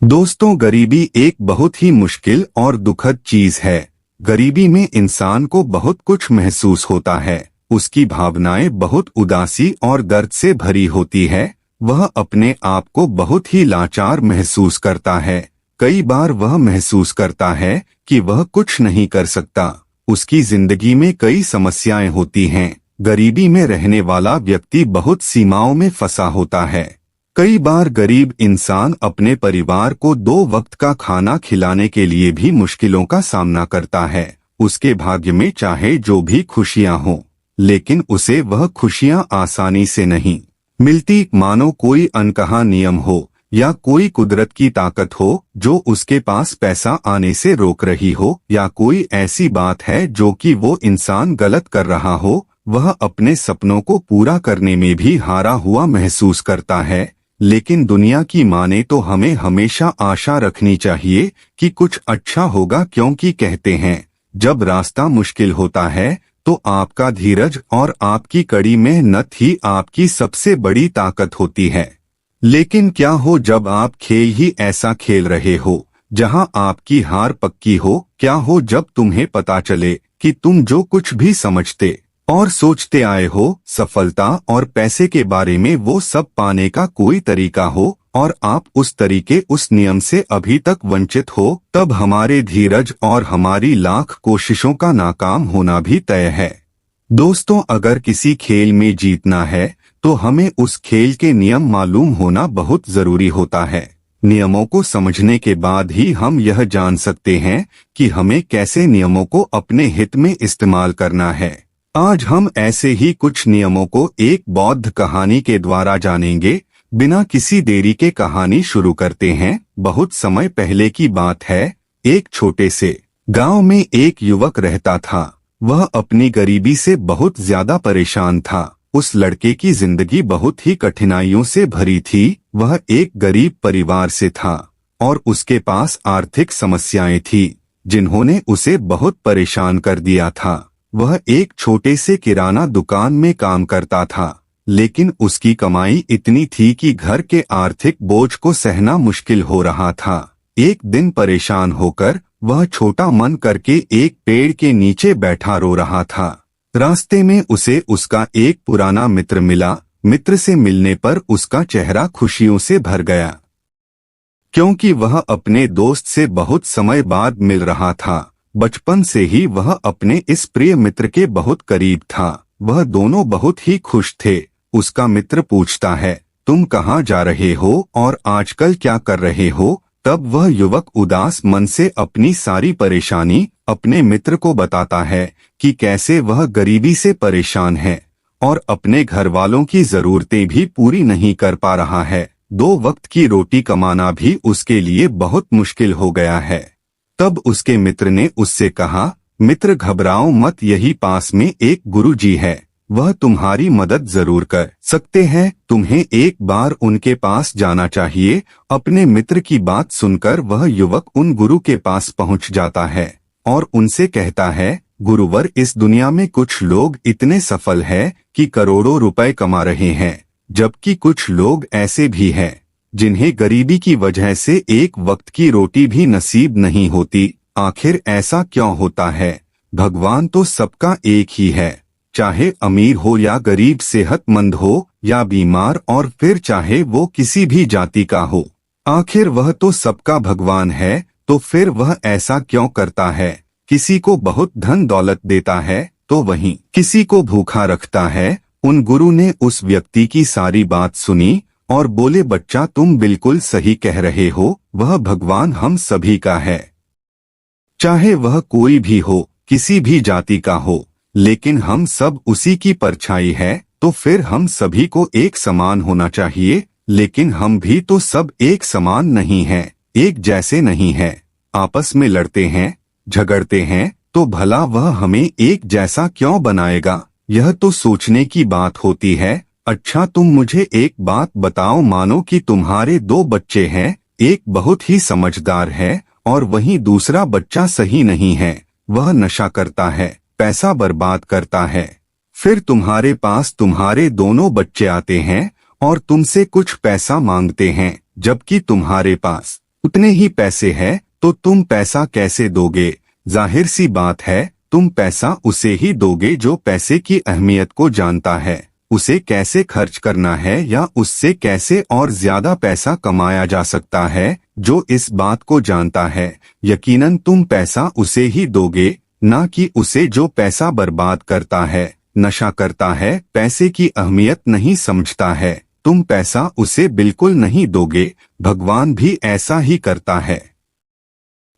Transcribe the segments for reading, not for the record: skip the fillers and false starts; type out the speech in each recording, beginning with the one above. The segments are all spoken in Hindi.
दोस्तों, गरीबी एक बहुत ही मुश्किल और दुखद चीज है। गरीबी में इंसान को बहुत कुछ महसूस होता है। उसकी भावनाएं बहुत उदासी और दर्द से भरी होती है। वह अपने आप को बहुत ही लाचार महसूस करता है। कई बार वह महसूस करता है कि वह कुछ नहीं कर सकता। उसकी जिंदगी में कई समस्याएं होती हैं। गरीबी में रहने वाला व्यक्ति बहुत सीमाओं में फंसा होता है। कई बार गरीब इंसान अपने परिवार को 2 वक्त का खाना खिलाने के लिए भी मुश्किलों का सामना करता है। उसके भाग्य में चाहे जो भी खुशियां हों, लेकिन उसे वह खुशियां आसानी से नहीं मिलती। मानो कोई अनकहा नियम हो या कोई कुदरत की ताकत हो जो उसके पास पैसा आने से रोक रही हो, या कोई ऐसी बात है जो कि वो इंसान गलत कर रहा हो। वह अपने सपनों को पूरा करने में भी हारा हुआ महसूस करता है। लेकिन दुनिया की माने तो हमें हमेशा आशा रखनी चाहिए कि कुछ अच्छा होगा, क्योंकि कहते हैं जब रास्ता मुश्किल होता है तो आपका धीरज और आपकी कड़ी मेहनत ही आपकी सबसे बड़ी ताकत होती है। लेकिन क्या हो जब आप खेल ही ऐसा खेल रहे हो जहां आपकी हार पक्की हो? क्या हो जब तुम्हें पता चले कि तुम जो कुछ भी समझते और सोचते आए हो, सफलता और पैसे के बारे में, वो सब पाने का कोई तरीका हो और आप उस तरीके, उस नियम से अभी तक वंचित हो, तब हमारे धीरज और हमारी लाख कोशिशों का नाकाम होना भी तय है। दोस्तों, अगर किसी खेल में जीतना है तो हमें उस खेल के नियम मालूम होना बहुत जरूरी होता है। नियमों को समझने के बाद ही हम यह जान सकते हैं कि हमें कैसे नियमों को अपने हित में इस्तेमाल करना है। आज हम ऐसे ही कुछ नियमों को एक बौद्ध कहानी के द्वारा जानेंगे। बिना किसी देरी के कहानी शुरू करते हैं। बहुत समय पहले की बात है। एक छोटे से गांव में एक युवक रहता था। वह अपनी गरीबी से बहुत ज्यादा परेशान था। उस लड़के की जिंदगी बहुत ही कठिनाइयों से भरी थी। वह एक गरीब परिवार से था और उसके पास आर्थिक समस्याएं थी जिन्होंने उसे बहुत परेशान कर दिया था। वह एक छोटे से किराना दुकान में काम करता था, लेकिन उसकी कमाई इतनी थी कि घर के आर्थिक बोझ को सहना मुश्किल हो रहा था। एक दिन परेशान होकर वह छोटा मन करके एक पेड़ के नीचे बैठा रो रहा था। रास्ते में उसे उसका एक पुराना मित्र मिला। मित्र से मिलने पर उसका चेहरा खुशियों से भर गया, क्योंकि वह अपने दोस्त से बहुत समय बाद मिल रहा था। बचपन से ही वह अपने इस प्रिय मित्र के बहुत करीब था। वह दोनों बहुत ही खुश थे। उसका मित्र पूछता है, तुम कहाँ जा रहे हो और आजकल क्या कर रहे हो? तब वह युवक उदास मन से अपनी सारी परेशानी अपने मित्र को बताता है कि कैसे वह गरीबी से परेशान है और अपने घर वालों की जरूरतें भी पूरी नहीं कर पा रहा है। 2 वक्त की रोटी कमाना भी उसके लिए बहुत मुश्किल हो गया है। तब उसके मित्र ने उससे कहा, मित्र घबराओ मत, यही पास में एक गुरुजी है, वह तुम्हारी मदद जरूर कर सकते हैं। तुम्हें एक बार उनके पास जाना चाहिए। अपने मित्र की बात सुनकर वह युवक उन गुरु के पास पहुंच जाता है और उनसे कहता है, गुरुवर, इस दुनिया में कुछ लोग इतने सफल हैं कि करोड़ों रुपए कमा रहे हैं, जबकि कुछ लोग ऐसे भी हैं जिन्हें गरीबी की वजह से 1 वक्त की रोटी भी नसीब नहीं होती। आखिर ऐसा क्यों होता है? भगवान तो सबका एक ही है, चाहे अमीर हो या गरीब, सेहतमंद हो या बीमार, और फिर चाहे वो किसी भी जाति का हो। आखिर वह तो सबका भगवान है, तो फिर वह ऐसा क्यों करता है? किसी को बहुत धन दौलत देता है तो वहीं किसी को भूखा रखता है। उन गुरु ने उस व्यक्ति की सारी बात सुनी और बोले, बच्चा, तुम बिल्कुल सही कह रहे हो। वह भगवान हम सभी का है, चाहे वह कोई भी हो, किसी भी जाति का हो, लेकिन हम सब उसी की परछाई है। तो फिर हम सभी को एक समान होना चाहिए। लेकिन हम भी तो सब एक समान नहीं हैं, एक जैसे नहीं हैं। आपस में लड़ते हैं, झगड़ते हैं, तो भला वह हमें एक जैसा क्यों बनाएगा? यह तो सोचने की बात होती है। अच्छा, तुम मुझे एक बात बताओ, मानो कि तुम्हारे 2 बच्चे हैं, एक बहुत ही समझदार है और वहीं दूसरा बच्चा सही नहीं है। वह नशा करता है, पैसा बर्बाद करता है। फिर तुम्हारे पास तुम्हारे दोनों बच्चे आते हैं और तुमसे कुछ पैसा मांगते हैं, जबकि तुम्हारे पास उतने ही पैसे हैं तो तुम पैसा कैसे दोगे? जाहिर सी बात है, तुम पैसा उसे ही दोगे जो पैसे की अहमियत को जानता है, उसे कैसे खर्च करना है या उससे कैसे और ज्यादा पैसा कमाया जा सकता है, जो इस बात को जानता है। यकीनन तुम पैसा उसे ही दोगे, ना कि उसे जो पैसा बर्बाद करता है, नशा करता है, पैसे की अहमियत नहीं समझता है। तुम पैसा उसे बिल्कुल नहीं दोगे। भगवान भी ऐसा ही करता है।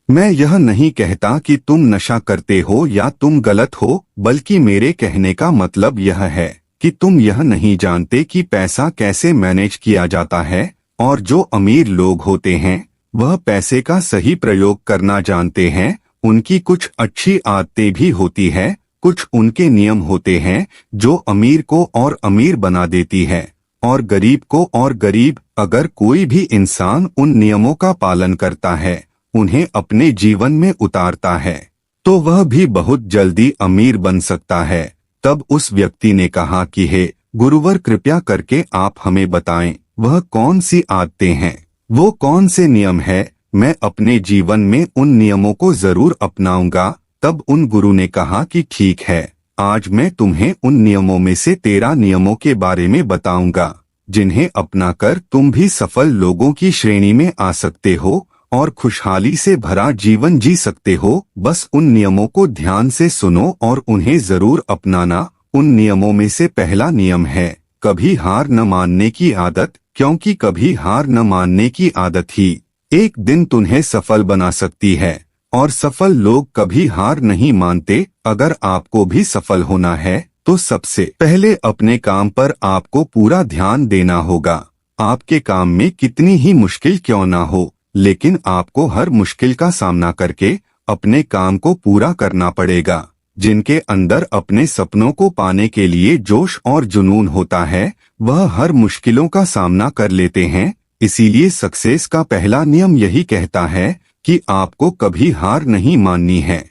मैं यह नहीं कहता कि तुम नशा करते हो या तुम गलत हो, बल्कि मेरे कहने का मतलब यह है कि तुम यह नहीं जानते कि पैसा कैसे मैनेज किया जाता है, और जो अमीर लोग होते हैं वह पैसे का सही प्रयोग करना जानते हैं। उनकी कुछ अच्छी आदतें भी होती है, कुछ उनके नियम होते हैं जो अमीर को और अमीर बना देती है और गरीब को और गरीब। अगर कोई भी इंसान उन नियमों का पालन करता है, उन्हें अपने जीवन में उतारता है, तो वह भी बहुत जल्दी अमीर बन सकता है। तब उस व्यक्ति ने कहा कि हे गुरुवर, कृपया करके आप हमें बताएं, वह कौन सी आदतें हैं, वो कौन से नियम है? मैं अपने जीवन में उन नियमों को जरूर अपनाऊंगा। तब उन गुरु ने कहा कि ठीक है, आज मैं तुम्हें उन नियमों में से 13 नियमों के बारे में बताऊंगा, जिन्हें अपनाकर तुम भी सफल लोगों की श्रेणी में आ सकते हो और खुशहाली से भरा जीवन जी सकते हो। बस उन नियमों को ध्यान से सुनो और उन्हें जरूर अपनाना। उन नियमों में से पहला नियम है कभी हार न मानने की आदत, क्योंकि कभी हार न मानने की आदत ही एक दिन तुम्हें सफल बना सकती है। और सफल लोग कभी हार नहीं मानते। अगर आपको भी सफल होना है तो सबसे पहले अपने काम पर आपको पूरा ध्यान देना होगा। आपके काम में कितनी ही मुश्किल क्यों ना हो, लेकिन आपको हर मुश्किल का सामना करके अपने काम को पूरा करना पड़ेगा। जिनके अंदर अपने सपनों को पाने के लिए जोश और जुनून होता है, वह हर मुश्किलों का सामना कर लेते हैं। इसीलिए सक्सेस का पहला नियम यही कहता है कि आपको कभी हार नहीं माननी है।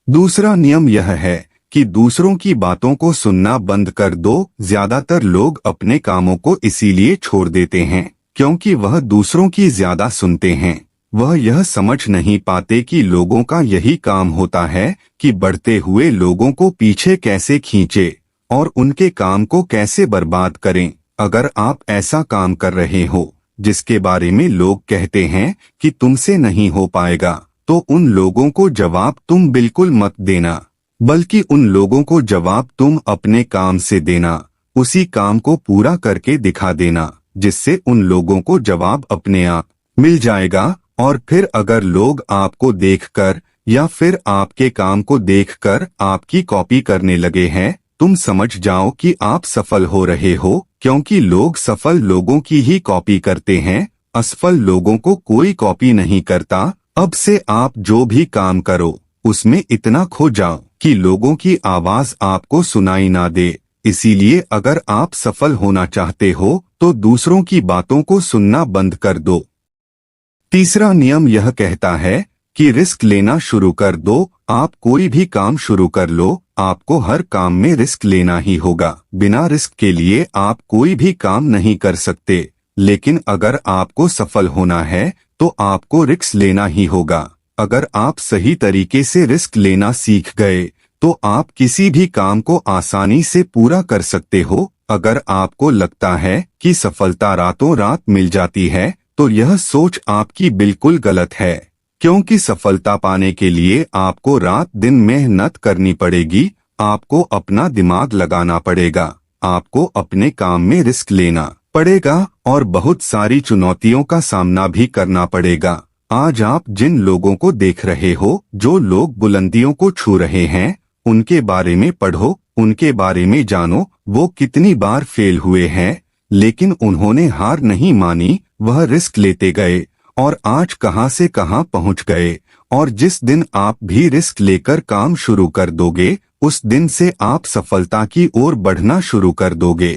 दूसरा नियम यह है कि दूसरों की बातों को सुनना बंद कर दो। ज्यादातर लोग अपने कामों को इसीलिए छोड़ देते हैं क्योंकि वह दूसरों की ज्यादा सुनते हैं। वह यह समझ नहीं पाते कि लोगों का यही काम होता है कि बढ़ते हुए लोगों को पीछे कैसे खींचे और उनके काम को कैसे बर्बाद करें। अगर आप ऐसा काम कर रहे हो जिसके बारे में लोग कहते हैं कि तुमसे नहीं हो पाएगा, तो उन लोगों को जवाब तुम बिल्कुल मत देना, बल्कि उन लोगों को जवाब तुम अपने काम से देना। उसी काम को पूरा करके दिखा देना, जिससे उन लोगों को जवाब अपने आप मिल जाएगा। और फिर अगर लोग आपको देखकर या फिर आपके काम को देखकर आपकी कॉपी करने लगे हैं, तुम समझ जाओ कि आप सफल हो रहे हो, क्योंकि लोग सफल लोगों की ही कॉपी करते हैं। असफल लोगों को कोई कॉपी नहीं करता। अब से आप जो भी काम करो उसमें इतना खो जाओ कि लोगों की आवाज आपको सुनाई ना दे। इसीलिए अगर आप सफल होना चाहते हो तो दूसरों की बातों को सुनना बंद कर दो। तीसरा नियम यह कहता है कि रिस्क लेना शुरू कर दो। आप कोई भी काम शुरू कर लो, आपको हर काम में रिस्क लेना ही होगा। बिना रिस्क के लिए आप कोई भी काम नहीं कर सकते। लेकिन अगर आपको सफल होना है तो आपको रिस्क लेना ही होगा। अगर आप सही तरीके से रिस्क लेना सीख गए तो आप किसी भी काम को आसानी से पूरा कर सकते हो। अगर आपको लगता है कि सफलता रातों रात मिल जाती है, तो यह सोच आपकी बिल्कुल गलत है, क्योंकि सफलता पाने के लिए आपको रात दिन मेहनत करनी पड़ेगी। आपको अपना दिमाग लगाना पड़ेगा, आपको अपने काम में रिस्क लेना पड़ेगा और बहुत सारी चुनौतियों का सामना भी करना पड़ेगा। आज आप जिन लोगों को देख रहे हो, जो लोग बुलंदियों को छू रहे हैं, उनके बारे में पढ़ो, उनके बारे में जानो। वो कितनी बार फेल हुए हैं, लेकिन उन्होंने हार नहीं मानी। वह रिस्क लेते गए और आज कहां से कहां पहुंच गए। और जिस दिन आप भी रिस्क लेकर काम शुरू कर दोगे, उस दिन से आप सफलता की ओर बढ़ना शुरू कर दोगे।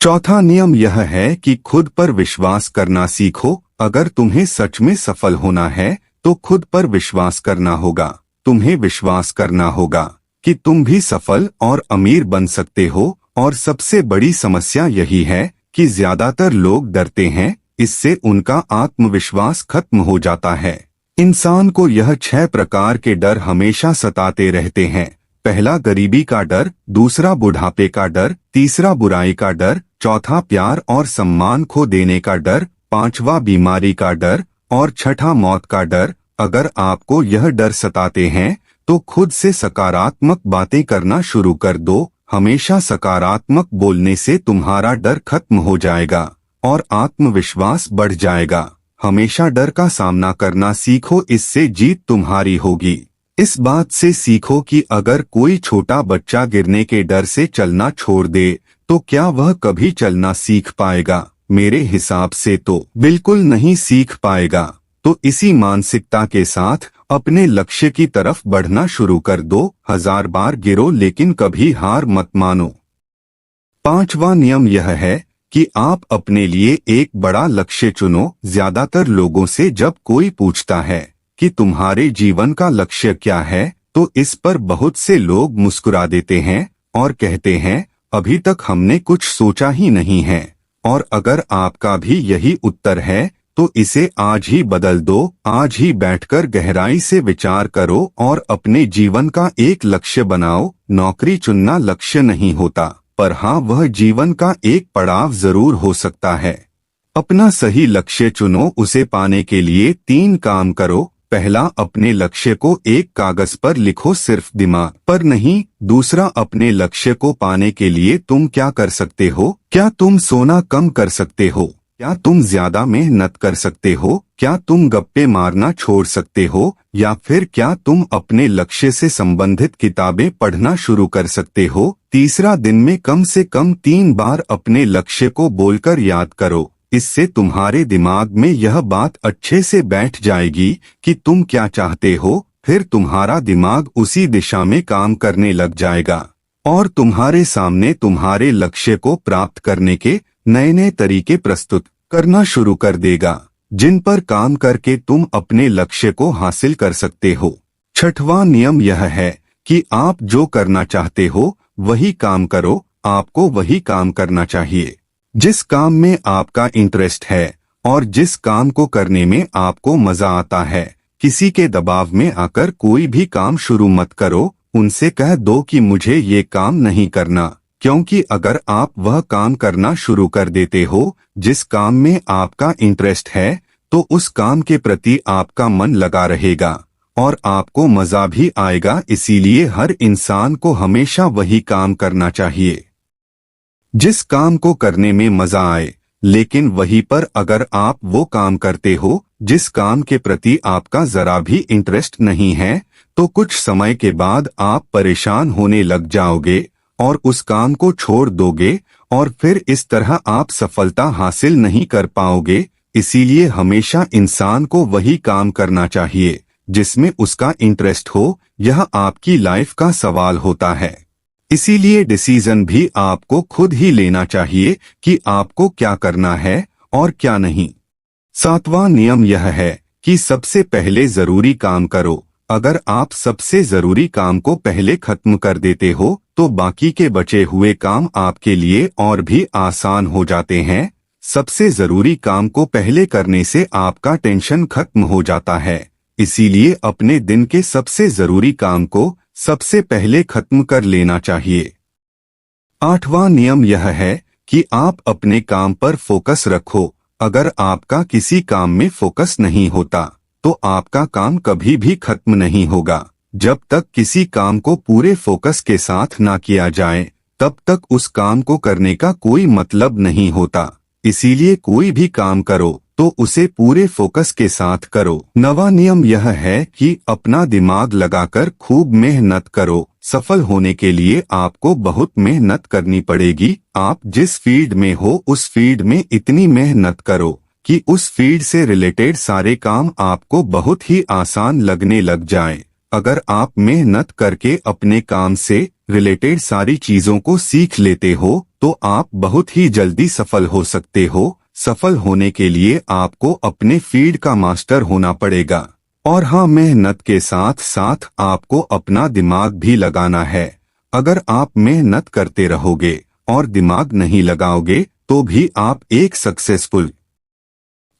चौथा नियम यह है कि खुद पर विश्वास करना सीखो। अगर तुम्हें सच में सफल होना है तो खुद पर विश्वास करना होगा। तुम्हें विश्वास करना होगा कि तुम भी सफल और अमीर बन सकते हो। और सबसे बड़ी समस्या यही है कि ज्यादातर लोग डरते हैं इससे उनका आत्मविश्वास खत्म हो जाता है। इंसान को यह 6 प्रकार के डर हमेशा सताते रहते हैं। पहला गरीबी का डर, दूसरा बुढ़ापे का डर, तीसरा बुराई का डर, चौथा प्यार और सम्मान खो देने का डर, पांचवा बीमारी का डर और छठा मौत का डर। अगर आपको यह डर सताते हैं तो खुद से सकारात्मक बातें करना शुरू कर दो। हमेशा सकारात्मक बोलने से तुम्हारा डर खत्म हो जाएगा और आत्मविश्वास बढ़ जाएगा। हमेशा डर का सामना करना सीखो, इससे जीत तुम्हारी होगी। इस बात से सीखो कि अगर कोई छोटा बच्चा गिरने के डर से चलना छोड़ दे तो क्या वह कभी चलना सीख पाएगा? मेरे हिसाब से तो बिल्कुल नहीं सीख पाएगा। तो इसी मानसिकता के साथ अपने लक्ष्य की तरफ बढ़ना शुरू कर दो। 1000 बार गिरो लेकिन कभी हार मत मानो। पांचवा नियम यह है कि आप अपने लिए एक बड़ा लक्ष्य चुनो। ज्यादातर लोगों से जब कोई पूछता है कि तुम्हारे जीवन का लक्ष्य क्या है, तो इस पर बहुत से लोग मुस्कुरा देते हैं और कहते हैं अभी तक हमने कुछ सोचा ही नहीं है। और अगर आपका भी यही उत्तर है तो इसे आज ही बदल दो। आज ही बैठकर गहराई से विचार करो और अपने जीवन का एक लक्ष्य बनाओ। नौकरी चुनना लक्ष्य नहीं होता, पर हाँ, वह जीवन का एक पड़ाव जरूर हो सकता है। अपना सही लक्ष्य चुनो। उसे पाने के लिए 3 काम करो। पहला, अपने लक्ष्य को एक कागज पर लिखो, सिर्फ दिमाग पर नहीं। दूसरा, अपने लक्ष्य को पाने के लिए तुम क्या कर सकते हो? क्या तुम सोना कम कर सकते हो? क्या तुम ज्यादा मेहनत कर सकते हो? क्या तुम गप्पे मारना छोड़ सकते हो? या फिर क्या तुम अपने लक्ष्य से संबंधित किताबें पढ़ना शुरू कर सकते हो? तीसरा, दिन में कम से कम 3 बार अपने लक्ष्य को बोलकर याद करो। इससे तुम्हारे दिमाग में यह बात अच्छे से बैठ जाएगी कि तुम क्या चाहते हो। फिर तुम्हारा दिमाग उसी दिशा में काम करने लग जाएगा और तुम्हारे सामने तुम्हारे लक्ष्य को प्राप्त करने के नए नए तरीके प्रस्तुत करना शुरू कर देगा, जिन पर काम करके तुम अपने लक्ष्य को हासिल कर सकते हो। छठवां नियम यह है कि आप जो करना चाहते हो वही काम करो। आपको वही काम करना चाहिए जिस काम में आपका इंटरेस्ट है और जिस काम को करने में आपको मजा आता है। किसी के दबाव में आकर कोई भी काम शुरू मत करो। उनसे कह दो कि मुझे ये काम नहीं करना, क्योंकि अगर आप वह काम करना शुरू कर देते हो जिस काम में आपका इंटरेस्ट है, तो उस काम के प्रति आपका मन लगा रहेगा और आपको मजा भी आएगा। इसीलिए हर इंसान को हमेशा वही काम करना चाहिए जिस काम को करने में मजा आए। लेकिन वहीं पर अगर आप वो काम करते हो जिस काम के प्रति आपका जरा भी इंटरेस्ट नहीं है, तो कुछ समय के बाद आप परेशान होने लग जाओगे और उस काम को छोड़ दोगे और फिर इस तरह आप सफलता हासिल नहीं कर पाओगे। इसीलिए हमेशा इंसान को वही काम करना चाहिए जिसमें उसका इंटरेस्ट हो। यह आपकी लाइफ का सवाल होता है। इसीलिए डिसीजन भी आपको खुद ही लेना चाहिए कि आपको क्या करना है और क्या नहीं। 7वां नियम यह है कि सबसे पहले जरूरी काम करो। अगर आप सबसे जरूरी काम को पहले खत्म कर देते हो तो बाकी के बचे हुए काम आपके लिए और भी आसान हो जाते हैं। सबसे जरूरी काम को पहले करने से आपका टेंशन खत्म हो जाता है। इसीलिए अपने दिन के सबसे जरूरी काम को सबसे पहले खत्म कर लेना चाहिए। 8वां नियम यह है कि आप अपने काम पर फोकस रखो। अगर आपका किसी काम में फोकस नहीं होता तो आपका काम कभी भी खत्म नहीं होगा। जब तक किसी काम को पूरे फोकस के साथ ना किया जाए तब तक उस काम को करने का कोई मतलब नहीं होता। इसीलिए कोई भी काम करो तो उसे पूरे फोकस के साथ करो। 9वां नियम यह है कि अपना दिमाग लगाकर खूब मेहनत करो। सफल होने के लिए आपको बहुत मेहनत करनी पड़ेगी। आप जिस फील्ड में हो उस फील्ड में इतनी मेहनत करो कि उस फील्ड से रिलेटेड सारे काम आपको बहुत ही आसान लगने लग जाएं। अगर आप मेहनत करके अपने काम से रिलेटेड सारी चीजों को सीख लेते हो तो आप बहुत ही जल्दी सफल हो सकते हो। सफल होने के लिए आपको अपने फील्ड का मास्टर होना पड़ेगा। और हाँ, मेहनत के साथ साथ आपको अपना दिमाग भी लगाना है। अगर आप मेहनत करते रहोगे और दिमाग नहीं लगाओगे तो भी आप एक सक्सेसफुल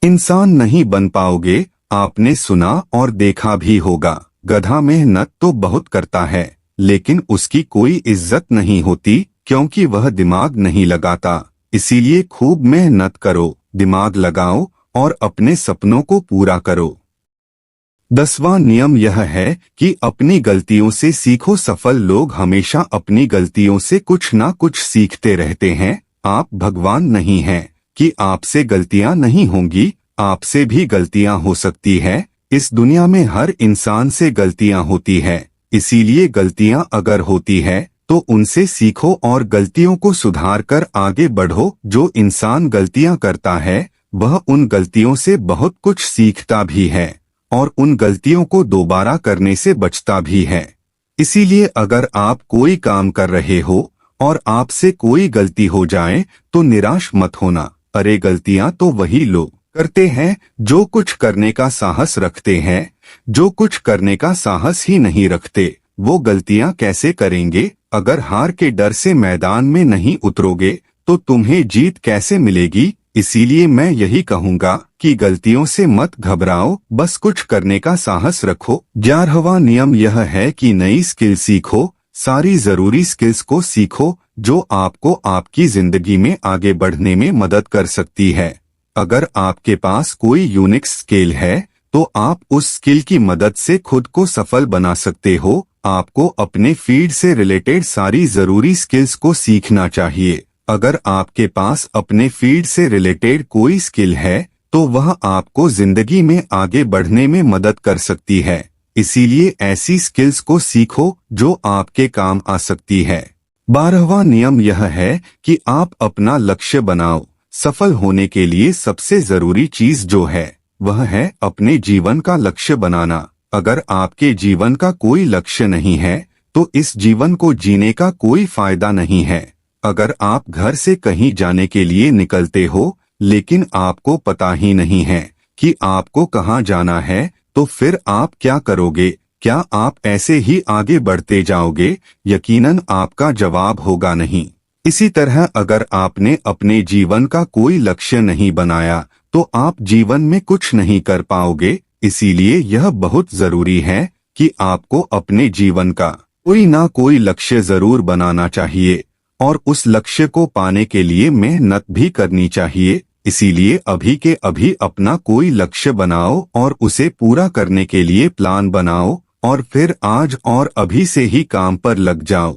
इंसान नहीं बन पाओगे। आपने सुना और देखा भी होगा, गधा मेहनत तो बहुत करता है लेकिन उसकी कोई इज्जत नहीं होती क्योंकि वह दिमाग नहीं लगाता। इसीलिए खूब मेहनत करो, दिमाग लगाओ और अपने सपनों को पूरा करो। 10वां नियम यह है कि अपनी गलतियों से सीखो। सफल लोग हमेशा अपनी गलतियों से कुछ ना कुछ सीखते रहते हैं। आप भगवान नहीं हैं कि आपसे गलतियां नहीं होंगी, आपसे भी गलतियां हो सकती है। इस दुनिया में हर इंसान से गलतियां होती है, इसीलिए गलतियां अगर होती है तो उनसे सीखो और गलतियों को सुधार कर आगे बढ़ो। जो इंसान गलतियां करता है वह उन गलतियों से बहुत कुछ सीखता भी है और उन गलतियों को दोबारा करने से बचता भी है। इसीलिए अगर आप कोई काम कर रहे हो और आपसे कोई गलती हो जाए तो निराश मत होना। अरे गलतियां तो वही लोग करते हैं जो कुछ करने का साहस रखते हैं। जो कुछ करने का साहस ही नहीं रखते वो गलतियां कैसे करेंगे। अगर हार के डर से मैदान में नहीं उतरोगे तो तुम्हें जीत कैसे मिलेगी। इसीलिए मैं यही कहूंगा कि गलतियों से मत घबराओ, बस कुछ करने का साहस रखो। 11वां नियम यह है कि नई स्किल सीखो। सारी जरूरी स्किल्स को सीखो जो आपको आपकी जिंदगी में आगे बढ़ने में मदद कर सकती है। अगर आपके पास कोई यूनिक स्किल है तो आप उस स्किल की मदद से खुद को सफल बना सकते हो। आपको अपने फील्ड से रिलेटेड सारी जरूरी स्किल्स को सीखना चाहिए। अगर आपके पास अपने फील्ड से रिलेटेड कोई स्किल है तो वह आपको जिंदगी में आगे बढ़ने में मदद कर सकती है। इसीलिए ऐसी स्किल्स को सीखो जो आपके काम आ सकती है। 12वां नियम यह है कि आप अपना लक्ष्य बनाओ। सफल होने के लिए सबसे जरूरी चीज जो है वह है अपने जीवन का लक्ष्य बनाना। अगर आपके जीवन का कोई लक्ष्य नहीं है तो इस जीवन को जीने का कोई फायदा नहीं है। अगर आप घर से कहीं जाने के लिए निकलते हो लेकिन आपको पता ही नहीं है कि आपको कहाँ जाना है तो फिर आप क्या करोगे। क्या आप ऐसे ही आगे बढ़ते जाओगे? यकीनन आपका जवाब होगा नहीं। इसी तरह अगर आपने अपने जीवन का कोई लक्ष्य नहीं बनाया तो आप जीवन में कुछ नहीं कर पाओगे। इसीलिए यह बहुत जरूरी है कि आपको अपने जीवन का कोई ना कोई लक्ष्य जरूर बनाना चाहिए और उस लक्ष्य को पाने के लिए मेहनत भी करनी चाहिए। इसीलिए अभी के अभी अपना कोई लक्ष्य बनाओ और उसे पूरा करने के लिए प्लान बनाओ और फिर आज और अभी से ही काम पर लग जाओ।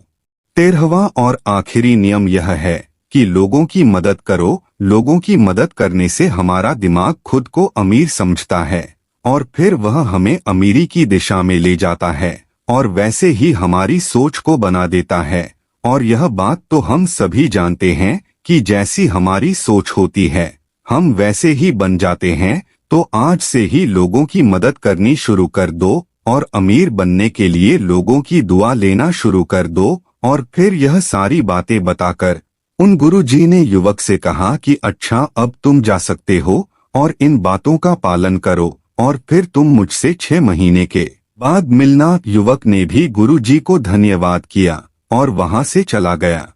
13वां और आखिरी नियम यह है कि लोगों की मदद करो। लोगों की मदद करने से हमारा दिमाग खुद को अमीर समझता है और फिर वह हमें अमीरी की दिशा में ले जाता है और वैसे ही हमारी सोच को बना देता है। और यह बात तो हम सभी जानते हैं कि जैसी हमारी सोच होती है हम वैसे ही बन जाते हैं। तो आज से ही लोगों की मदद करनी शुरू कर दो और अमीर बनने के लिए लोगों की दुआ लेना शुरू कर दो। और फिर यह सारी बातें बताकर उन गुरुजी ने युवक से कहा कि अच्छा अब तुम जा सकते हो और इन बातों का पालन करो और फिर तुम मुझसे 6 महीने के बाद मिलना। युवक ने भी गुरुजी को धन्यवाद किया और वहां से चला गया।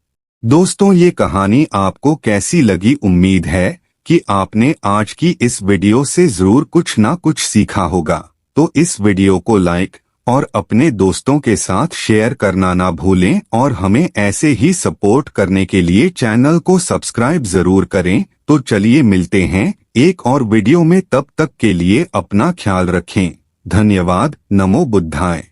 दोस्तों ये कहानी आपको कैसी लगी? उम्मीद है कि आपने आज की इस वीडियो से जरूर कुछ ना कुछ सीखा होगा। तो इस वीडियो को लाइक और अपने दोस्तों के साथ शेयर करना ना भूलें और हमें ऐसे ही सपोर्ट करने के लिए चैनल को सब्सक्राइब जरूर करें। तो चलिए मिलते हैं एक और वीडियो में, तब तक के लिए अपना ख्याल रखें। धन्यवाद। नमो बुद्धाय।